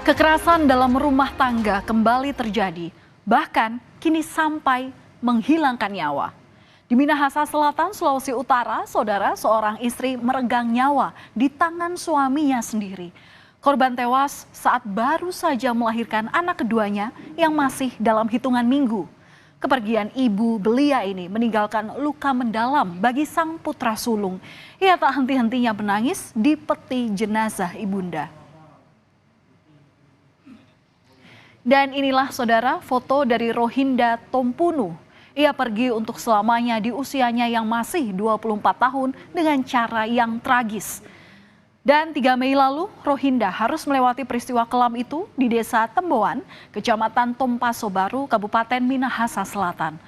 Kekerasan dalam rumah tangga kembali terjadi, bahkan kini sampai menghilangkan nyawa. Di Minahasa Selatan, Sulawesi Utara, saudara, seorang istri meregang nyawa di tangan suaminya sendiri. Korban tewas saat baru saja melahirkan anak keduanya yang masih dalam hitungan minggu. Kepergian ibu belia ini meninggalkan luka mendalam bagi sang putra sulung. Ia tak henti-hentinya menangis di peti jenazah ibunda. Dan inilah saudara foto dari Rohinda Tompunu. Ia pergi untuk selamanya di usianya yang masih 24 tahun dengan cara yang tragis. Dan 3 Mei lalu Rohinda harus melewati peristiwa kelam itu di desa Temboan, Kecamatan Tompaso Baru, Kabupaten Minahasa Selatan.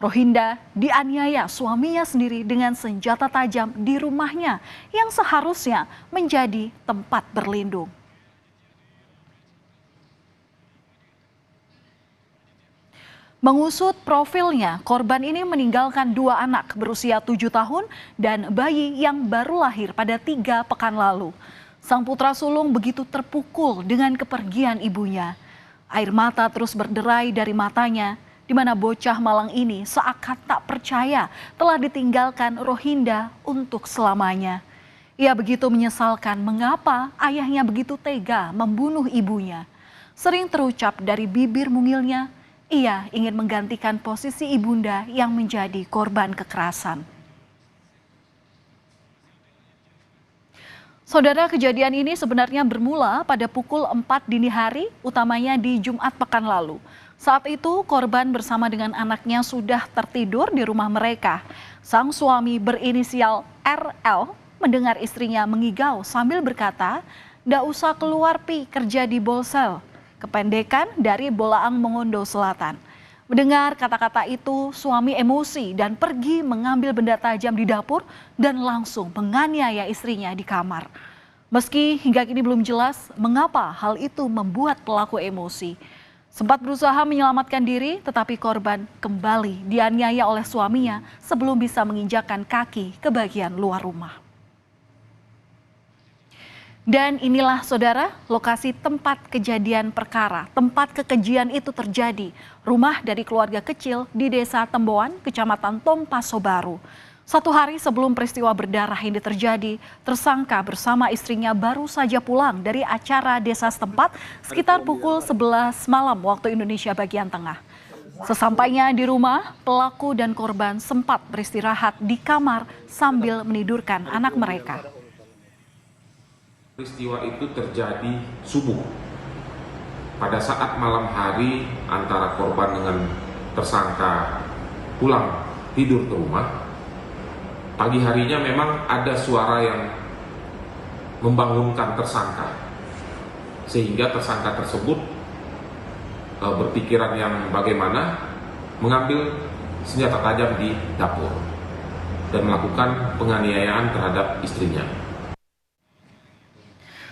Rohinda dianiaya suaminya sendiri dengan senjata tajam di rumahnya yang seharusnya menjadi tempat berlindung. Mengusut profilnya, korban ini meninggalkan 2 anak berusia 7 tahun dan bayi yang baru lahir pada 3 pekan lalu. Sang putra sulung begitu terpukul dengan kepergian ibunya. Air mata terus berderai dari matanya, di mana bocah malang ini seakan tak percaya telah ditinggalkan Rohinda untuk selamanya. Ia begitu menyesalkan mengapa ayahnya begitu tega membunuh ibunya. Sering terucap dari bibir mungilnya, ia ingin menggantikan posisi ibunda yang menjadi korban kekerasan. Saudara, kejadian ini sebenarnya bermula pada pukul 4 dini hari, utamanya di Jumat pekan lalu. Saat itu korban bersama dengan anaknya sudah tertidur di rumah mereka. Sang suami berinisial RL mendengar istrinya mengigau sambil berkata, "Ndak usah keluar pi, kerja di Bolsel." Kependekan dari Bolaang Mongondo Selatan. Mendengar kata-kata itu, suami emosi dan pergi mengambil benda tajam di dapur dan langsung menganiaya istrinya di kamar. Meski hingga kini belum jelas mengapa hal itu membuat pelaku emosi. Sempat berusaha menyelamatkan diri, tetapi korban kembali dianiaya oleh suaminya sebelum bisa menginjakkan kaki ke bagian luar rumah. Dan inilah saudara lokasi tempat kejadian perkara, tempat kekejian itu terjadi. Rumah dari keluarga kecil di desa Temboan, Kecamatan Tompaso Baru. 1 hari sebelum peristiwa berdarah ini terjadi, tersangka bersama istrinya baru saja pulang dari acara desa setempat sekitar pukul 11 malam waktu Indonesia bagian tengah. Sesampainya di rumah, pelaku dan korban sempat beristirahat di kamar sambil menidurkan anak mereka. Peristiwa itu terjadi subuh. Pada saat malam hari antara korban dengan tersangka pulang tidur ke rumah, pagi harinya memang ada suara yang membangunkan tersangka. Sehingga tersangka tersebut berpikiran yang bagaimana mengambil senjata tajam di dapur dan melakukan penganiayaan terhadap istrinya.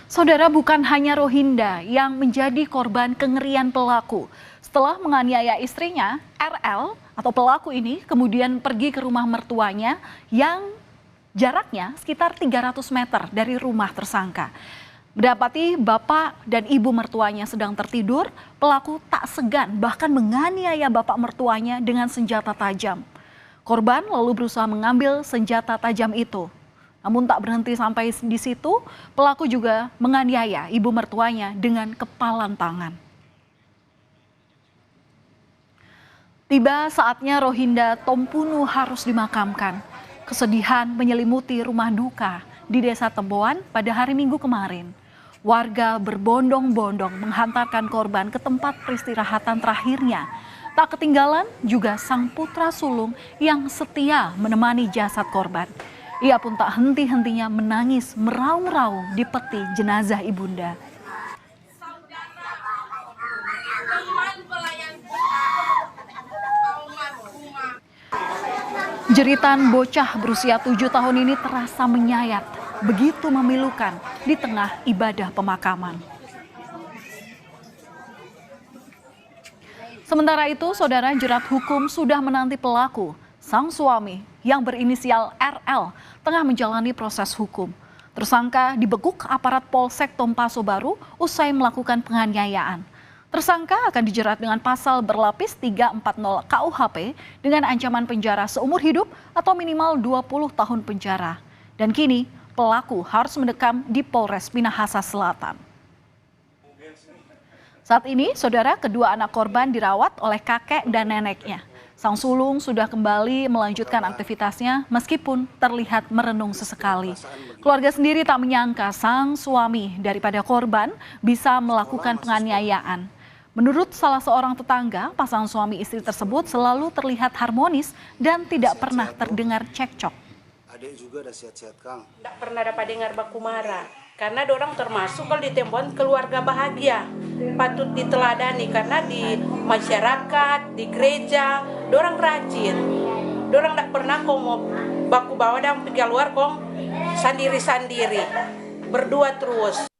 Saudara, bukan hanya Rohinda yang menjadi korban kengerian pelaku. Setelah menganiaya istrinya, RL atau pelaku ini kemudian pergi ke rumah mertuanya yang jaraknya sekitar 300 meter dari rumah tersangka. Mendapati bapak dan ibu mertuanya sedang tertidur, pelaku tak segan bahkan menganiaya bapak mertuanya dengan senjata tajam. Korban lalu berusaha mengambil senjata tajam itu. Namun tak berhenti sampai di situ, pelaku juga menganiaya ibu mertuanya dengan kepalan tangan. Tiba saatnya Rohinda Tompunu harus dimakamkan. Kesedihan menyelimuti rumah duka di desa Temboan pada hari Minggu kemarin. Warga berbondong-bondong menghantarkan korban ke tempat peristirahatan terakhirnya. Tak ketinggalan juga sang putra sulung yang setia menemani jasad korban. Ia pun tak henti-hentinya menangis meraung-raung di peti jenazah ibunda. Jeritan bocah berusia 7 tahun ini terasa menyayat, begitu memilukan di tengah ibadah pemakaman. Sementara itu, saudara, jerat hukum sudah menanti pelaku. Sang suami yang berinisial RL tengah menjalani proses hukum. Tersangka dibekuk aparat Polsek Tompaso Baru usai melakukan penganiayaan. Tersangka akan dijerat dengan pasal berlapis 340 KUHP dengan ancaman penjara seumur hidup atau minimal 20 tahun penjara. Dan kini pelaku harus mendekam di Polres Minahasa Selatan. Saat ini, saudara, kedua anak korban dirawat oleh kakek dan neneknya. Sang sulung sudah kembali melanjutkan aktivitasnya meskipun terlihat merenung sesekali. Keluarga sendiri tak menyangka sang suami daripada korban bisa melakukan penganiayaan. Menurut salah seorang tetangga, pasangan suami istri tersebut selalu terlihat harmonis dan tidak pernah terdengar cekcok. Adik juga udah sehat-sehat, Kang. Tidak pernah dapat dengar baku marah. Karena dorang termasuk kalau di tempoan keluarga bahagia. Patut diteladani karena di masyarakat, di gereja, dorang rajin. Dorang tidak pernah mau baku bawa dan pergi keluar kong sendiri-sendiri. Berdua terus.